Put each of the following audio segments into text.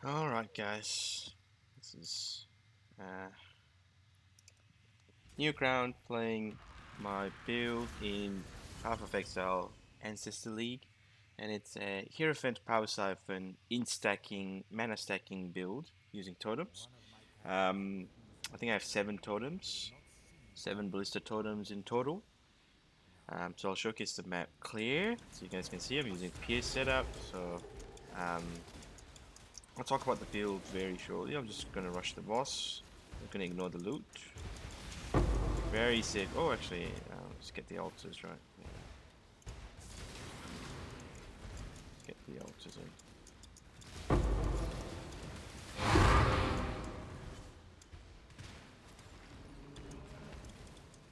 Alright guys, this is uh, New Ground playing my build in Path of Exile Ancestor League, and it's a Hierophant Power Siphon in-stacking, mana stacking build using totems. Um, I think I have 7 totems, 7 ballista totems in total. So I'll showcase the map clear, so you guys can see I'm using Pierce setup, so um, I'll talk about the build very shortly. I'm just gonna rush the boss. I'm gonna ignore the loot. Very safe. Oh, actually, let's get the altars right. Yeah, get the altars in.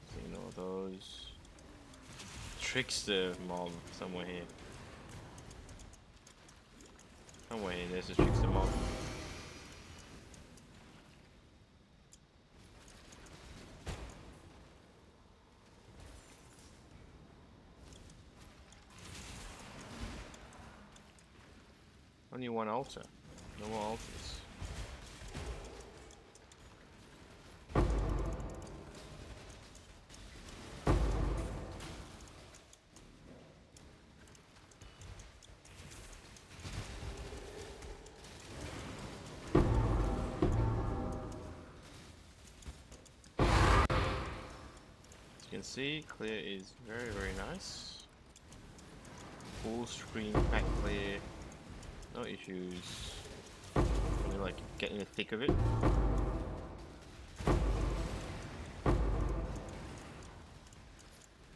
So ignore those. Trickster mob somewhere here. Somewhere here. There's a trickster mob. Only one altar. No more altars. As you can see, clear is very nice. Full screen pack clear. No issues. Only like getting the thick of it.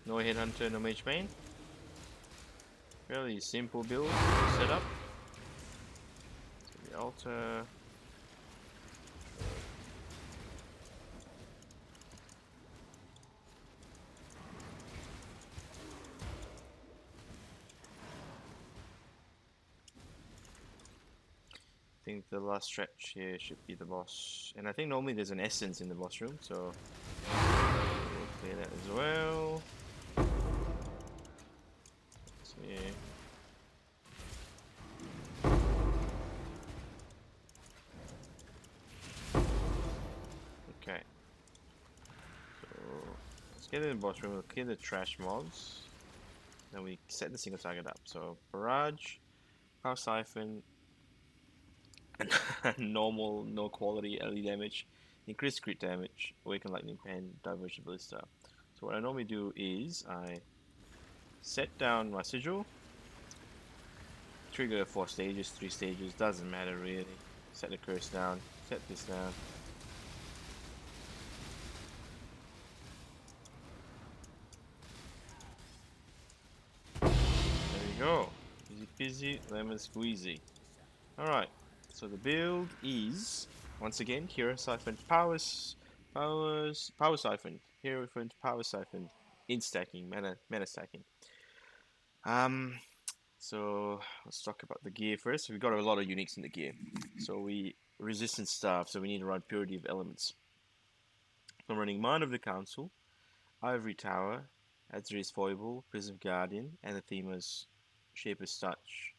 No headhunter, no mage main. Fairly simple build setup. So the altar. I think the last stretch here should be the boss. And I think normally there's an essence in the boss room, so we'll clear that as well. Let's see. Okay. So let's get in the boss room, we'll clear the trash mobs. Then we set the single target up. So barrage, power siphon, normal, no quality LE damage, increased crit damage, awaken lightning pen, diversion ballista. So what I normally do is I set down my sigil, trigger 4 stages, 3 stages, doesn't matter really. Set the curse down, set this down. There we go. Easy peasy, lemon squeezy. Alright, so the build is, once again, Hero Siphon Power Siphon. Hierophant Power Siphon. In stacking, mana stacking. Um, so let's talk about the gear first. We've got a lot of uniques in the gear. So we resistant stuff, so we need to run purity of elements. I'm running Mind of the Council, Ivory Tower, Azri's Foible, Prism Guardian, and Athena's Shaper's Touch.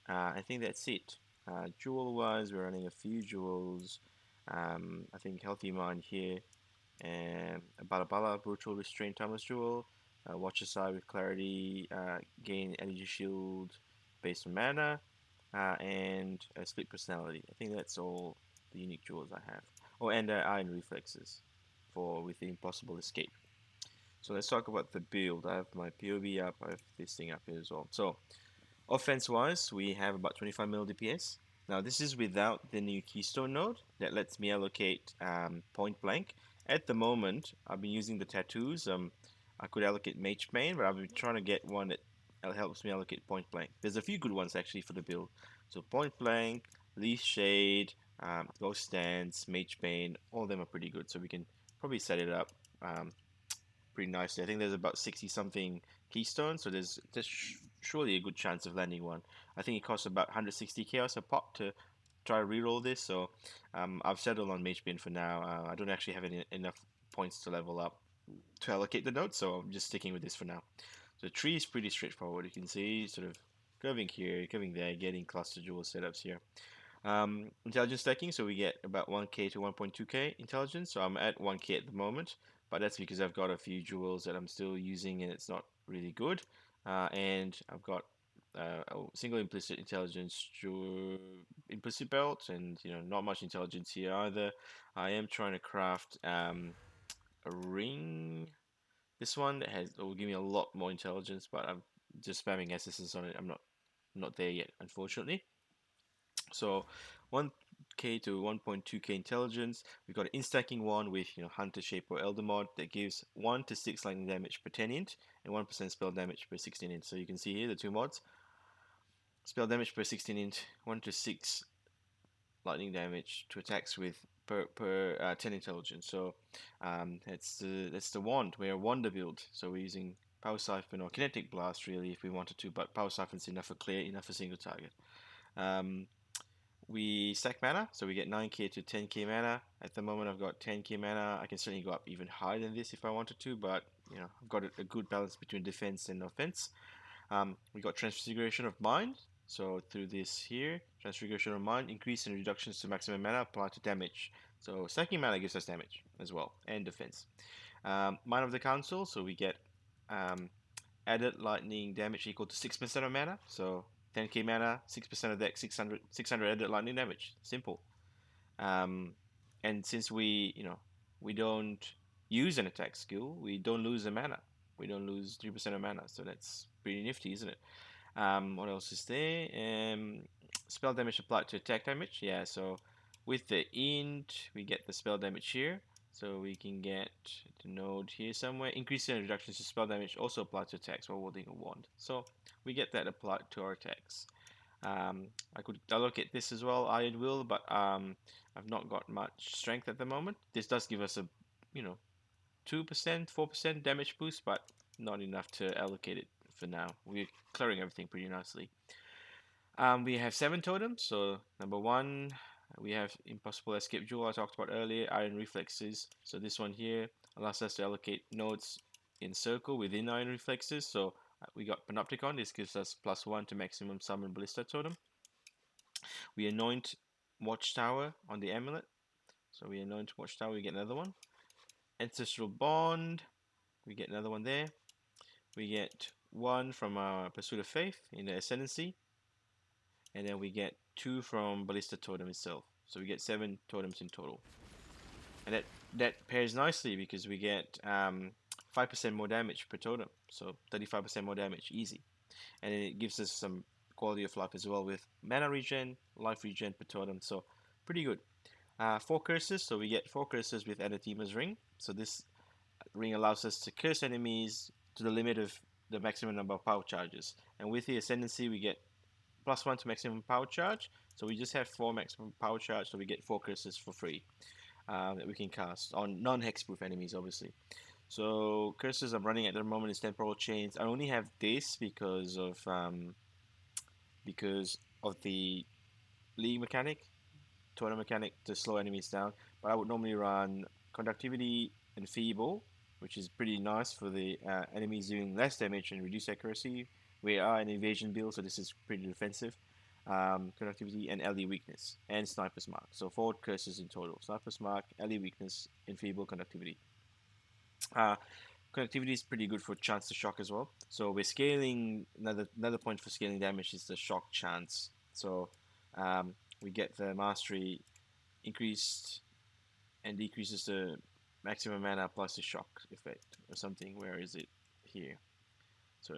I think that's it. Jewel wise, we're running a few jewels. I think Healthy Mind here, and a Bala Brutal Restraint Timeless Jewel. Watch Aside with Clarity, gain energy shield based on mana, and a Split Personality. I think that's all the unique jewels I have. Oh, and Iron Reflexes for with the Impossible Escape. So let's talk about the build. I have my POV up, I have this thing up here as well. So offense wise, we have about 25 mil DPS. Now this is without the new keystone node that lets me allocate point blank. At the moment, I've been using the tattoos. I could allocate mage main, but I've been trying to get one that helps me allocate point blank. There's a few good ones actually for the build. So point blank, leaf shade, ghost stance, mage main, all of them are pretty good. So we can probably set it up pretty nicely. I think there's about 60 something keystones, so there's surely a good chance of landing one. I think it costs about 160 chaos a pop to try to reroll this, so I've settled on Mage Bin for now. I don't actually have enough points to level up to allocate the nodes, so I'm just sticking with this for now. So the tree is pretty straightforward. You can see sort of curving here, curving there, getting cluster jewel setups here. Intelligence stacking, so we get about 1k to 1.2k intelligence. So I'm at 1k at the moment, but that's because I've got a few jewels that I'm still using and it's not really good. And I've got a single implicit intelligence implicit belt, and not much intelligence here either. I am trying to craft a ring. This one that will give me a lot more intelligence, but I'm just spamming SSs on it. I'm not there yet, unfortunately. So 1k to 1.2k intelligence. We got an instacking one with Hunter Shape or Elder mod that gives 1 to 6 lightning damage per 10 int and 1% spell damage per 16 int. So you can see here the two mods. Spell damage per 16 int, 1 to 6 lightning damage to attacks with per 10 intelligence. So that's the wand. We're a wander build, so we're using Power Siphon or Kinetic Blast really if we wanted to, but Power Siphon's enough for clear, enough for single target. We stack mana, so we get 9k to 10k mana. At the moment, I've got 10k mana. I can certainly go up even higher than this if I wanted to, but I've got a good balance between defense and offense. We got Transfiguration of Mind. So through this here, Transfiguration of Mind, increase and reductions to maximum mana apply to damage. So stacking mana gives us damage as well, and defense. Mind of the Council, so we get added lightning damage equal to 6% of mana. So 10k mana, 6% of that, 600 added lightning damage. Simple. And since we don't use an attack skill, we don't lose the mana. We don't lose 3% of mana. So that's pretty nifty, isn't it? What else is there? Spell damage applied to attack damage. Yeah, so with the int, we get the spell damage here. So we can get the node here somewhere. Increase and reductions to spell damage also applied to attacks while holding a wand. So we get that applied to our attacks. I could allocate this as well, Iron Will, but I've not got much strength at the moment. This does give us a, 2%, 4% damage boost, but not enough to allocate it for now. We're clearing everything pretty nicely. We have 7 totems. So number 1, we have Impossible Escape Jewel I talked about earlier, Iron Reflexes. So this one here allows us to allocate nodes in circle within Iron Reflexes. So we got Panopticon. This gives us +1 to maximum summon Ballista Totem. We anoint Watchtower on the amulet. So we anoint Watchtower, we get another one. Ancestral Bond, we get another one there. We get 1 from our Pursuit of Faith in the Ascendancy. And then we get 2 from Ballista Totem itself. So we get 7 totems in total. And that pairs nicely because we get 5% more damage per totem. So 35% more damage, easy. And it gives us some quality of life as well with mana regen, life regen per totem. So pretty good. 4 curses, so we get 4 curses with Anathema's Ring. So this ring allows us to curse enemies to the limit of the maximum number of power charges. And with the Ascendancy, we get +1 to maximum power charge. So we just have 4 maximum power charge, so we get 4 curses for free that we can cast on non-hexproof enemies, obviously. So curses I'm running at the moment is Temporal Chains. I only have this because of the League mechanic, totem mechanic to slow enemies down. But I would normally run Conductivity and Feeble, which is pretty nice for the enemies doing less damage and reduce accuracy. We are an evasion build, so this is pretty defensive. Conductivity and LE weakness and Sniper's Mark. So 4 curses in total. Sniper's Mark, LE weakness, and Feeble Conductivity. Conductivity is pretty good for chance to shock as well. So we're scaling, another point for scaling damage is the shock chance. So we get the mastery increased and decreases the maximum mana plus the shock effect or something. Where is it? Here. So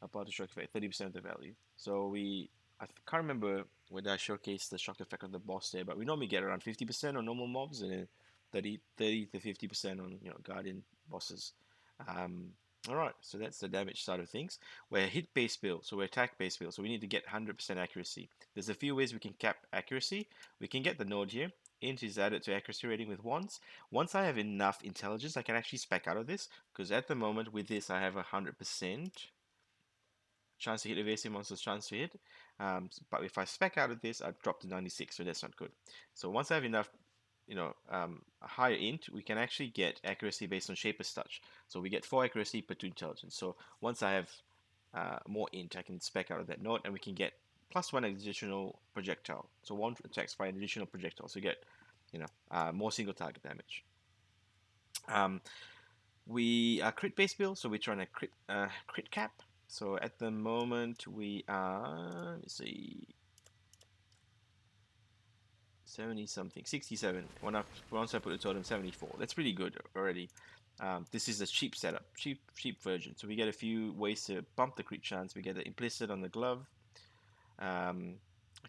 apply the shock effect, 30% of the value. So I can't remember whether I showcased the shock effect on the boss there, but we normally get around 50% on normal mobs and then 30 to 50% on guardian bosses. Alright, so that's the damage side of things. We're a hit-based build, so we're attack-based build, so we need to get 100% accuracy. There's a few ways we can cap accuracy. We can get the node here. Int is added to accuracy rating with wands. Once I have enough intelligence, I can actually spec out of this, because at the moment with this I have 100% chance to hit evasive monsters, chance to hit. But if I spec out of this, I drop to 96, so that's not good. So once I have enough, a higher int, we can actually get accuracy based on Shaper's Touch. So we get 4 accuracy per 2 intelligence. So once I have more int, I can spec out of that node, and we can get plus one additional projectile. So one attacks by an additional projectile. So you get, more single target damage. We are crit based build, so we're trying to crit cap. So at the moment we are, let's see, 70 something, 67. Once I put the totem, 74. That's pretty good already. This is a cheap setup, cheap version. So we get a few ways to bump the crit chance. We get the implicit on the glove. I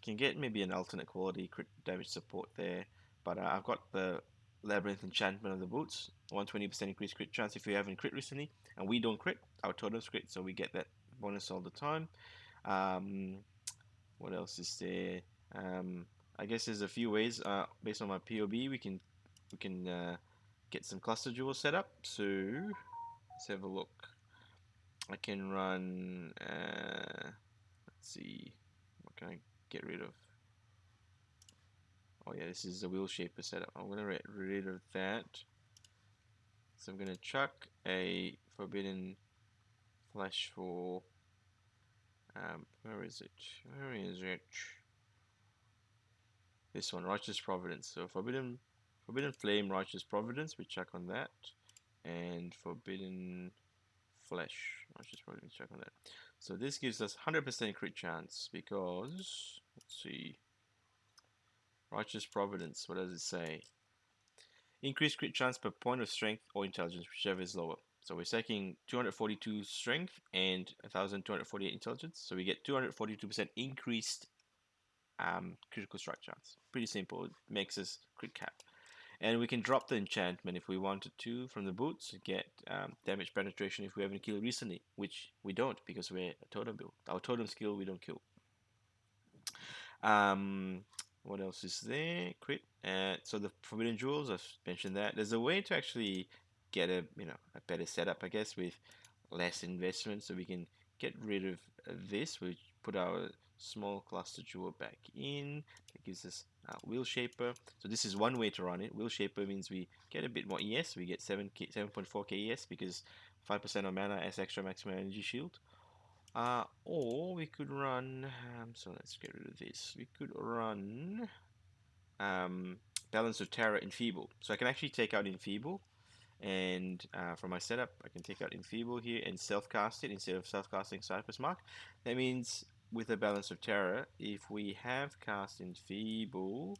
can get maybe an alternate quality crit damage support there, but I've got the Labyrinth enchantment of the boots, 120% increased crit chance if you haven't crit recently, and we don't crit, our totems crit, so we get that bonus all the time. Um, what else is there? I guess there's a few ways. Based on my POB, we can get some cluster jewels set up. So let's have a look. I can run. Let's see. What can I get rid of? Oh yeah, this is the wheel shaper setup. I'm gonna get rid of that. So I'm gonna chuck a forbidden flash for. Where is it? Where is it? This one, Righteous Providence. So forbidden flame, Righteous Providence. We check on that, and forbidden flesh, Righteous Providence. Check on that. So this gives us 100% crit chance because let's see, Righteous Providence. What does it say? Increased crit chance per point of strength or intelligence, whichever is lower. So we're taking 242 strength and 1248 intelligence. So we get 242% increased critical strike chance. Pretty simple. It makes us crit cap. And we can drop the enchantment if we wanted to from the boots to get damage penetration if we haven't killed recently, which we don't because we're a totem build. Our totem skill we don't kill. Um, what else is there? Crit. So the forbidden jewels, I've mentioned that. There's a way to actually get a better setup, I guess, with less investment, so we can get rid of this. We put our small cluster jewel back in. That gives us wheel shaper. So this is one way to run it. Wheel shaper means we get a bit more ES. We get 7.4k ES because 5% of mana as extra maximum energy shield. Or we could run, so let's get rid of this. We could run Balance of Terror Enfeeble. So I can actually take out Enfeeble, and for my setup, I can take out Enfeeble here and self-cast it instead of self-casting Cypress Mark. That means with a Balance of Terror, if we have cast Enfeeble,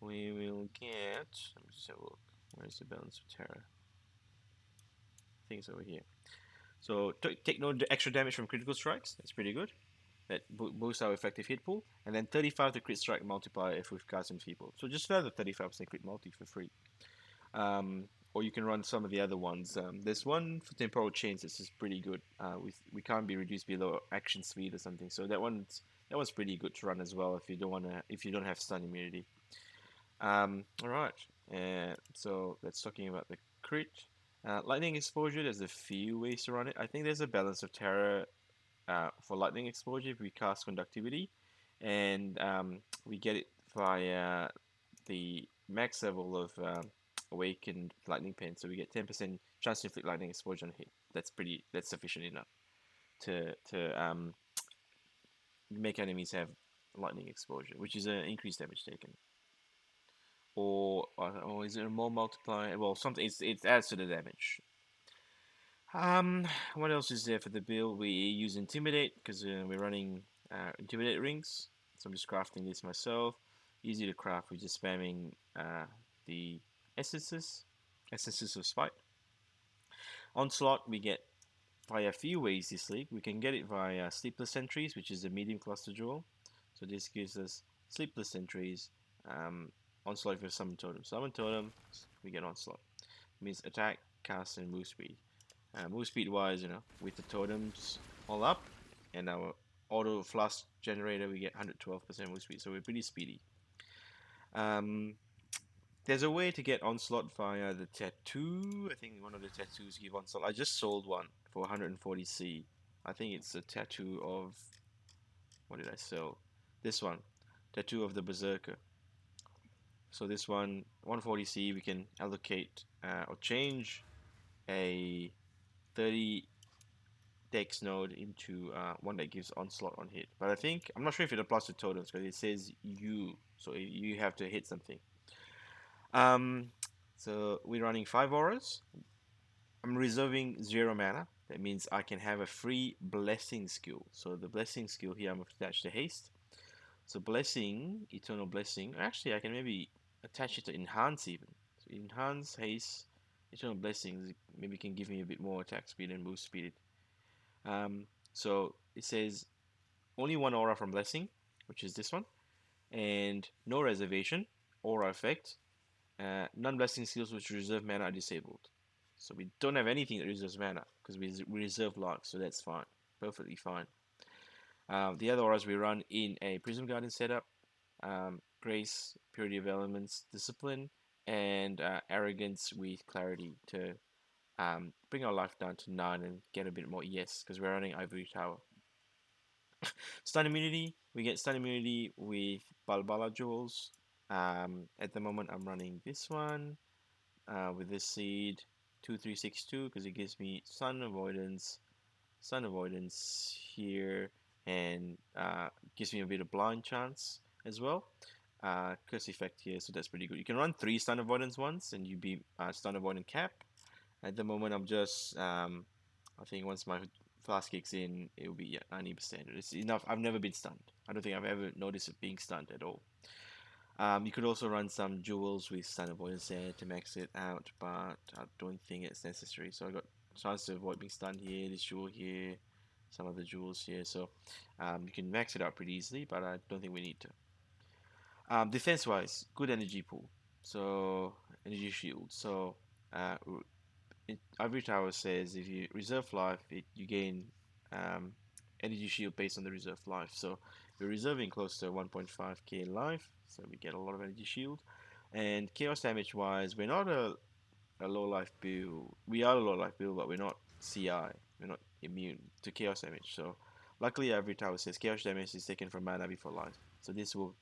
we will get, let me just have a look. Where's the Balance of Terror? I think it's over here. So take no extra damage from critical strikes. That's pretty good. That boosts our effective hit pool, and then 35 the crit strike multiplier if we've cast Enfeeble. So just another 35% crit multi for free. Or you can run some of the other ones. There's one for temporal chains that's just pretty good. We can't be reduced below action speed or something. So that one's pretty good to run as well if you don't have stun immunity. All right. So that's talking about the crit. Lightning exposure. There's a few ways to run it. I think there's a balance of terror for lightning exposure if we cast conductivity, and we get it via the max level of awakened lightning pen. So we get 10% chance to inflict lightning exposure on hit. That's sufficient enough to make enemies have lightning exposure, which is an increased damage taken. Or is it a more multiplier? Well, something it adds to the damage. What else is there for the build? We use Intimidate because we're running Intimidate rings. So I'm just crafting this myself. Easy to craft. We're just spamming the essences of Spite. Onslaught we get via a few ways this league. We can get it via Sleepless Sentries, which is a medium cluster jewel. So this gives us Sleepless Sentries. Onslaught for Summon Totem. Summon Totem, we get Onslaught. It means attack, cast, and move speed. Move speed wise, with the totems all up and our auto flask generator, we get 112% move speed, so we're pretty speedy. There's a way to get Onslaught via the tattoo. I think one of the tattoos give Onslaught. I just sold one for 140C. I think it's a tattoo of, what did I sell? This one, tattoo of the Berserker. So this one, 140C, we can allocate or change a 30 Dex node into one that gives onslaught on hit. But I think I'm not sure if it applies to totems because it says you, so you have to hit something. Um, so we're running 5 auras. I'm reserving 0 mana. That means I can have a free blessing skill. So the blessing skill here, I'm attached to haste. So blessing, eternal blessing. Actually, I can maybe attach it to enhance even. So enhance haste, eternal blessings. Maybe can give me a bit more attack speed and boost speed. So it says only one aura from blessing, which is this one, and no reservation, aura effect. Non-blessing skills which reserve mana are disabled. So we don't have anything that reserves mana because we reserve life, so that's fine, perfectly fine. The other auras we run in a Prism Garden setup: Grace, Purity of Elements, Discipline, and Arrogance with Clarity to bring our life down to 9 and get a bit more ES because we're running Ivory Tower. Stun immunity, we get stun immunity with Balbala Jewels. At the moment, I'm running this one with this seed 2362 because it gives me stun avoidance here, and gives me a bit of blind chance as well. Curse effect here, so that's pretty good. You can run 3 stun avoidance once, and you be stun avoidance cap. At the moment, I'm just I think once my flask kicks in, it will be 90%. It's enough. I've never been stunned. I don't think I've ever noticed it being stunned at all. You could also run some jewels with stun avoidance there to max it out, but I don't think it's necessary. So I got chance to avoid being stunned here, this jewel here, some other jewels here. So you can max it out pretty easily, but I don't think we need to. Defense-wise, good energy pool. So energy shield. So uh, Ivory Tower says if you reserve life, you gain um, energy shield based on the reserve life. So we're reserving close to 1.5k life, so we get a lot of energy shield. And chaos damage wise, we're not a low life build. We are a low life build, but we're not CI. We're not immune to chaos damage. So luckily, Ivory Tower says chaos damage is taken from mana before life. So this will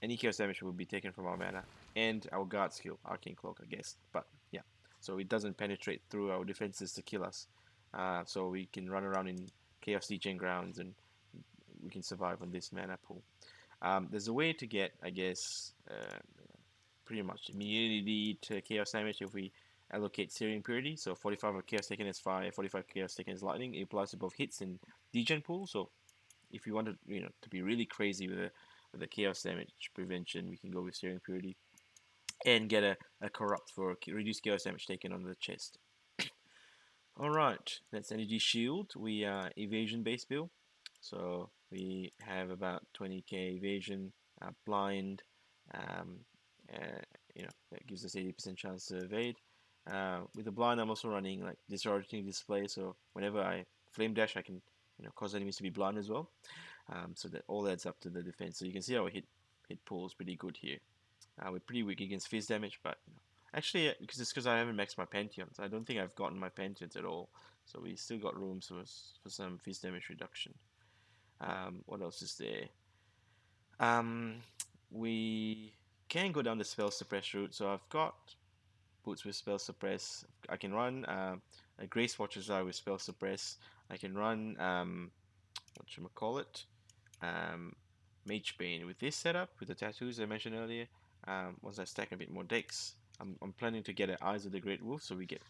any chaos damage will be taken from our mana and our guard skill, Arcane Cloak, I guess. But yeah, so it doesn't penetrate through our defenses to kill us. So we can run around in Chaos Legion grounds and we can survive on this mana pool. There's a way to get, I guess, pretty much immunity to chaos damage if we allocate Searing Purity. So 45 of chaos taken as fire, 45 chaos taken as lightning. It applies to both hits and degen pool. So if you wanted, to be really crazy with a chaos damage prevention, we can go with Searing Purity and get a corrupt for reduced chaos damage taken on the chest. Alright, that's energy shield. We are evasion based build. So we have about 20k evasion, blind, um, uh, that gives us 80% chance to evade. With the blind, I'm also running like disorienting display, so whenever I flame dash, I can cause enemies to be blind as well. So that all adds up to the defense. So you can see our hit pool is pretty good here. We're pretty weak against fizz damage, but actually, because I haven't maxed my pantheons, I don't think I've gotten my pantheons at all. So we still got room for some fizz damage reduction. What else is there? Um, we can go down the spell suppress route. So I've got boots with spell suppress. I can run a Grace Watcher's Eye with spell suppress. I can run what should I call it? Mage Bane with this setup with the tattoos I mentioned earlier. Once I stack a bit more decks, I'm planning to get an Eyes of the Great Wolf, so we get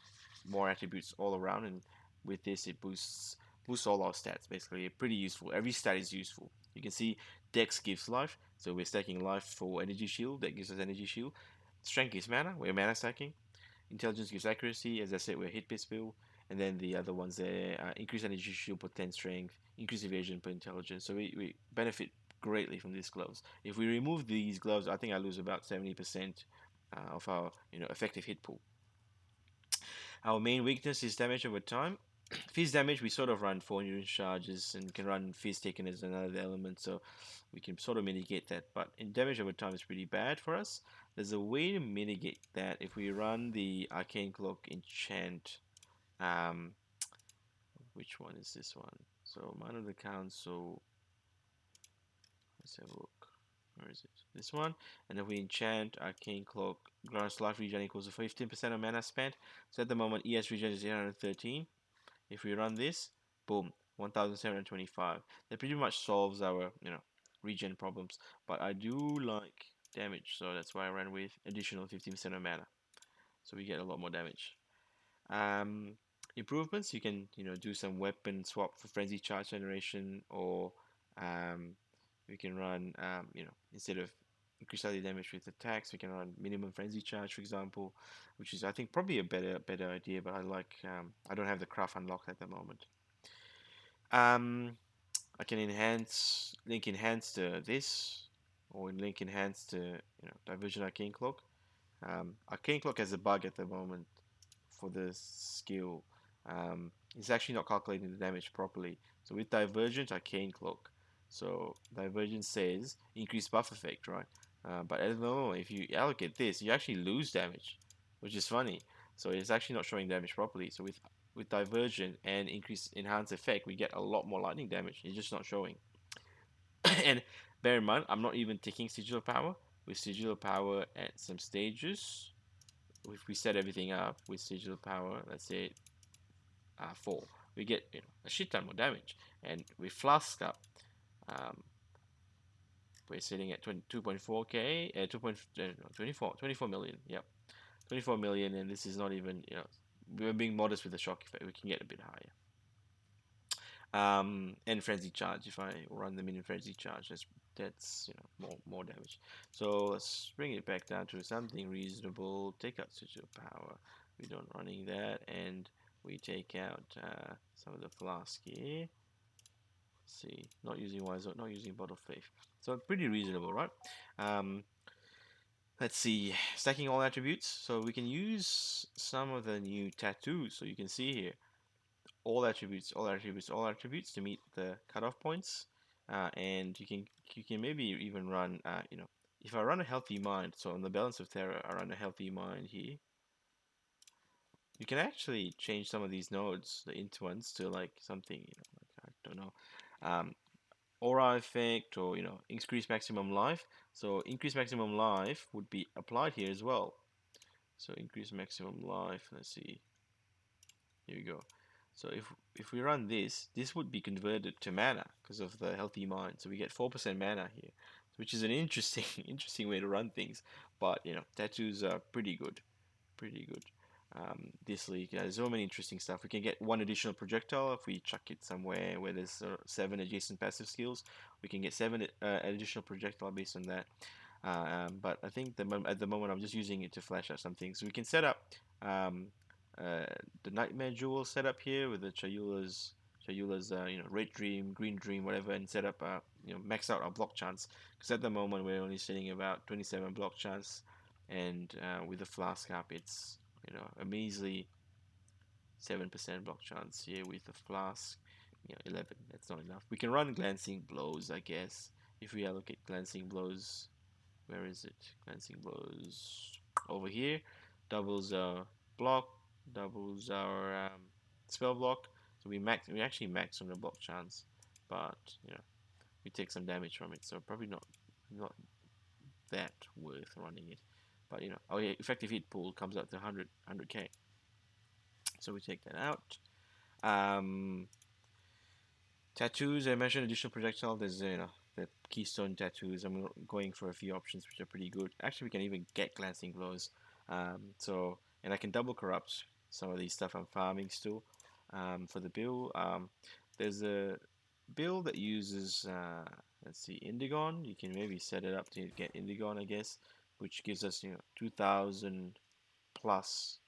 more attributes all around, and with this it boosts all our stats. Basically, pretty useful. Every stat is useful. You can see Dex gives life, so we're stacking life for energy shield. That gives us energy shield. Strength gives mana. We're mana stacking. Intelligence gives accuracy. As I said, we're hit based build. And then the other ones there, increase energy shield per 10 strength, increase evasion per intelligence. So we benefit greatly from these gloves. If we remove these gloves, I think I lose about 70% of our effective hit pool. Our main weakness is damage over time. Fizz damage, we sort of run 400 charges and can run Fizz taken as another element, so we can sort of mitigate that. But in damage over time is pretty bad for us. There's a way to mitigate that if we run the Arcane Cloak Enchant. Um, which one is this one? So Mind of the Council. Let's have a look. Where is it? This one. And then we enchant Arcane Cloak. Grants life regen equals to 15% of mana spent. So at the moment, ES regen is 813. If we run this, Boom, 1725. That pretty much solves our, regen problems. But I do like damage, so that's why I ran with additional 15% of mana. So we get a lot more damage. Um, Improvements, you can, do some weapon swap for frenzy charge generation, or um, we can run, instead of increase daily damage with attacks, we can run minimum frenzy charge, for example, which is I think probably a better idea. But I don't have the craft unlocked at the moment. I can link enhance to this, or link enhance to diversion arcane cloak. Arcane cloak has a bug at the moment for the skill. It's actually not calculating the damage properly. So with divergent arcane cloak, so divergent says increased buff effect, right? But at the moment, if you allocate this, you actually lose damage, which is funny. So it's actually not showing damage properly. So with divergent and increased enhanced effect, we get a lot more lightning damage. It's just not showing. And bear in mind, I'm not even taking sigil power. With sigil power at some stages, if we set everything up with sigil power, let's say 4, we get a shit ton more damage. And with flask up, um, we're sitting at 2.4k, 24 million. Yep, 24 million, and this is not even we're being modest with the shock effect. We can get a bit higher. And frenzy charge. If I run the minion frenzy charge, that's more damage. So let's bring it back down to something reasonable. Take out sigil power. We don't running that, and we take out some of the flask here. Let's see, not using wise, not using bottle of faith. So pretty reasonable, right? Let's see, stacking all attributes. So we can use some of the new tattoos. So you can see here all attributes, all attributes, all attributes to meet the cutoff points. And you can maybe even run, if I run a healthy mind, so on the balance of terror, I run a healthy mind here. You can actually change some of these nodes, the int ones, to like something, like I don't know, aura effect, or increase maximum life. So increase maximum life would be applied here as well. So increase maximum life. Let's see. Here we go. So if we run this would be converted to mana because of the healthy mind. So we get 4% mana here, which is an interesting interesting way to run things. But tattoos are pretty good, pretty good. This league has so many interesting stuff. We can get one additional projectile if we chuck it somewhere where there's 7 adjacent passive skills. We can get 7 additional projectile based on that. But I think at the moment I'm just using it to flash out some things. So we can set up um, the Nightmare Jewel setup here with the Chayula's Red Dream, Green Dream, whatever, and set up max out our block chance. Because at the moment we're only sitting about 27 block chance, and with the flask up, it's a measly 7% block chance here with the flask. 11. That's not enough. We can run glancing blows, I guess, if we allocate glancing blows. Where is it? Glancing blows over here. Doubles our block, doubles our spell block. So we actually max on the block chance, but we take some damage from it. So probably not that worth running it. But our effective hit pool comes up to 100k. So we take that out. Um, Tattoos, I mentioned additional projectile. There's the keystone tattoos. I'm going for a few options which are pretty good. Actually, we can even get glancing blows. And I can double corrupt some of these stuff I'm farming still. For the bill, there's a bill that uses let's see, Indigon. You can maybe set it up to get Indigon, I guess, which gives us 2,000 plus.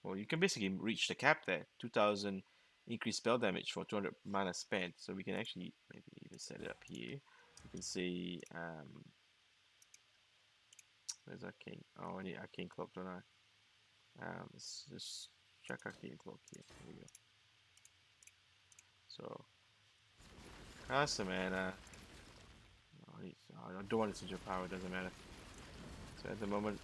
Well, you can basically reach the cap there. 2,000 increased spell damage for 200 mana spent. So we can actually maybe even set it up here. You can see, where's Arcane? Oh, I need Arcane Cloak, don't I? Let's just check Arcane Cloak here. Here we go. So, cast the mana. I don't want to switch your power, it doesn't matter. So at the moment,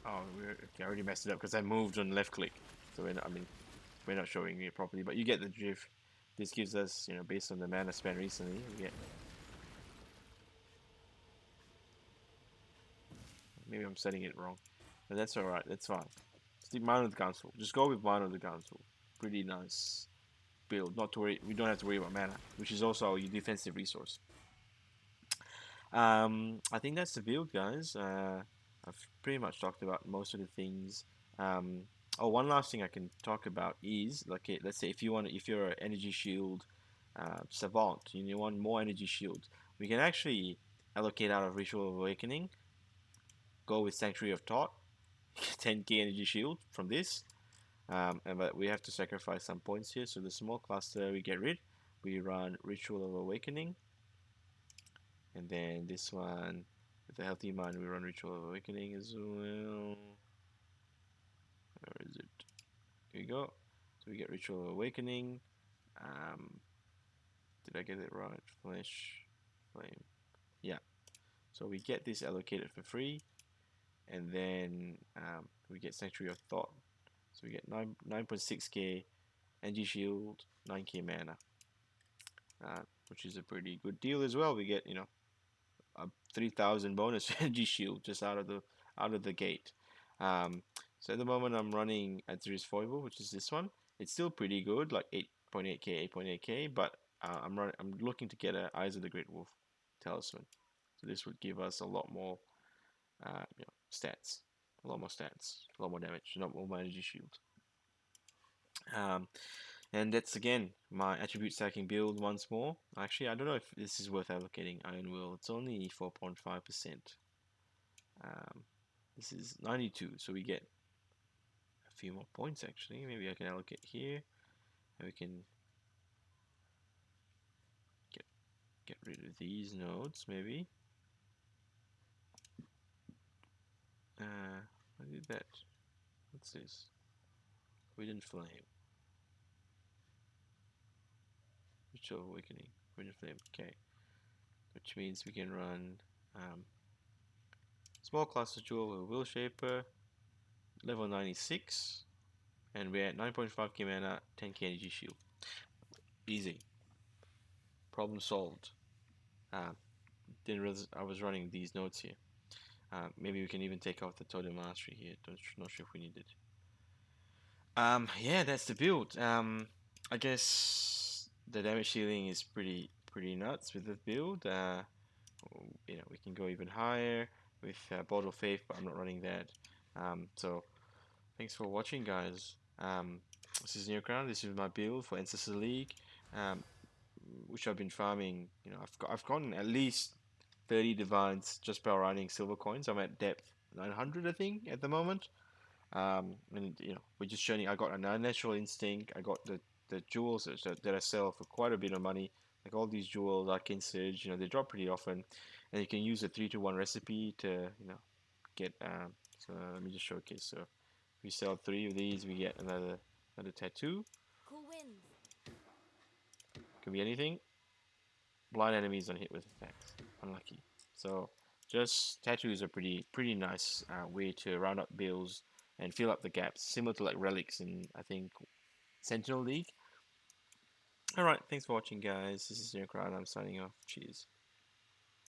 okay, I already messed it up because I moved on left click. So we're not showing it properly, but you get the drift. This gives us, based on the mana spent recently, we get. Maybe I'm setting it wrong, but that's alright. That's fine. Stick Mind of the Council. Just go with Mind of the Council. pretty nice build. Not to worry, we don't have to worry about mana, which is also your defensive resource. I think that's the build, guys. I've pretty much talked about most of the things. Um, oh, one last thing I can talk about is like, let's say if you're an energy shield savant, you want more energy shield, we can actually allocate out of Ritual of Awakening, go with Sanctuary of Thought, 10k energy shield from this, but we have to sacrifice some points here. So the small cluster we get rid, we run Ritual of Awakening, and then this one with a healthy mind we run Ritual of Awakening as well. Where is it? Here we go. So we get Ritual of Awakening. Um, did I get it right? Flesh, Flame. Yeah. So we get this allocated for free, and then we get Sanctuary of Thought. So we get 9.6k energy shield, 9k mana, which is a pretty good deal as well. We get a 3,000 bonus energy shield just out of the gate. So at the moment I'm running Azuri's Foible, which is this one. It's still pretty good, like 8.8k, 8.8k, but I'm looking to get a Eyes of the Great Wolf Talisman. So this would give us a lot more stats, a lot more damage, not more energy shield. And that's again my attribute stacking build once more. Actually, I don't know if this is worth allocating Iron Will. It's only 4.5%. This is 92, so we get a few more points actually. Maybe I can allocate here, and we can get rid of these nodes maybe. I did that. What's this? Hidden Flame. Ritual Awakening. Hidden Flame. Okay, which means we can run small cluster jewel, Will Shaper, level 96, and we're at 9.5k mana, 10k energy shield. Easy. Problem solved. Didn't realize I was running these nodes here. Maybe we can even take out the Totem Mastery here. Not sure if we need it. Yeah, that's the build. I guess the damage ceiling is pretty nuts with this build. We can go even higher with Bottle of Faith, but I'm not running that. So thanks for watching, guys. This is NeoCrown. This is my build for Ancestor League, which I've been farming. I've gotten at least 30 divines just by running silver coins. I'm at depth 900, I think, at the moment. And we're just showing. I got an unnatural instinct. I got the jewels that I sell for quite a bit of money. Like all these jewels, Arcane Surge, they drop pretty often, and you can use a 3-to-1 recipe to get. So let me just showcase. So if we sell 3 of these, we get another tattoo. Who wins? Could be anything. Blind enemies on hit with attacks. Unlucky. So just tattoos are pretty nice way to round up builds and fill up the gaps, similar to like relics in I think Sentinel League. Alright, thanks for watching guys. This is NeoCrown, I'm signing off. Cheers.